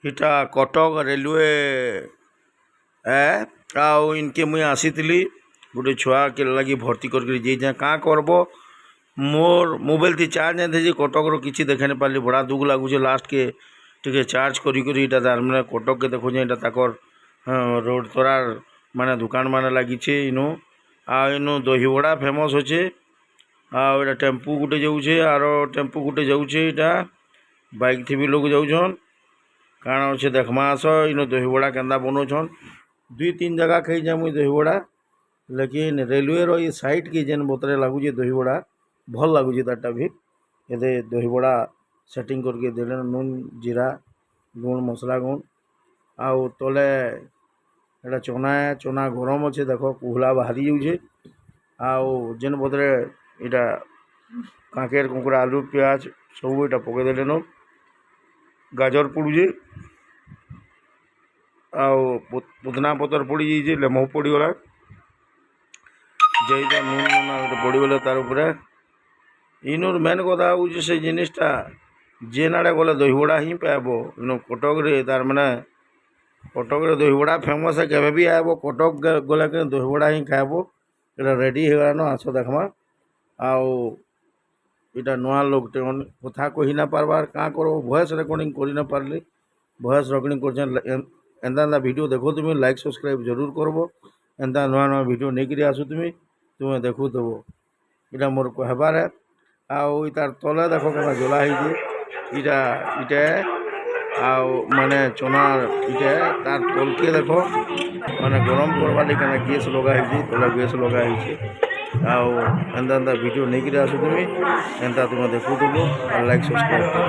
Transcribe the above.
इटा कटक रेलवे आउ इनके मुई आसीली गोटे छुआ के लगी भर्ती कर क्या करब मोर मोबाइल थी चार्ज नहीं थे कटक रि देखे नहीं पार्ली बड़ा दुख लगुच लास्ट के टे चार्ज करा तार मैंने कटक के देखो ताकर रोड तोरार माने दुकान माने लगी इनु इनु दहीबड़ा फेमस अच्छे आटा टेम्पू गुटे जाऊे आर टेम्पू गुटे जाऊे इटा बाइक थी भी लोग जाऊन काण अच्छे देखमा आस इन दहीबड़ा केन्दा बनाऊन 2-3 जगह खाई जाए मुई दहीबड़ा लेकिन रेलवे रो ये साइड की जेन बोतरे लगुचे दहीबड़ा भल लगुचे तारटा भी ये दहीबड़ा सेटिंग करके देले नून जीरा गुण मसला गुण आउ तले एटा चना गरम अच्छे देख कुहला बाहरी जाऊे आउ जेन बोतरे इटा कांकेर कुकुड़ा आलू प्याज सब इटा पकईदेले न गाजर पड़ुचे आउ पुदना पतर पड़ जाइए लेमु पड़गला जईटा नून नूना पड़गले तार उपरे इनर मेन कथा हूँ से जिनिसटा जेन आड़े गले दहीबड़ा ही पाइब इन कटक तार मैंने कटक दहीबड़ा फेमस है केवे भी आब कटक गले के दहीबड़ा ही खाइब ये रेडी होगान आस देखमा आउ इटा नुआ लोग कथा कही ना पार्बार क्या कर वॉइस रेकर्डिंग कर ना पार्ली वॉइस रेकर्डिंग कर एंता वीडियो देखो तुम लाइक सब्सक्राइब जरूर करब एंता नुआ नुआ वीडियो नहीं आसु तुम्हें देखु देव इटा मोर कहबार है आउ तार तले देख क्या जला इटा इटे आउ माने चना इटे तार तल के देख माने गरम करवार क्या गैस लगाई तले गैस लगाई आउ एंता वीडियो नहीं आसु तुम्हें एंता तुम्हें देखु देव लाइक सब्सक्राइब कर।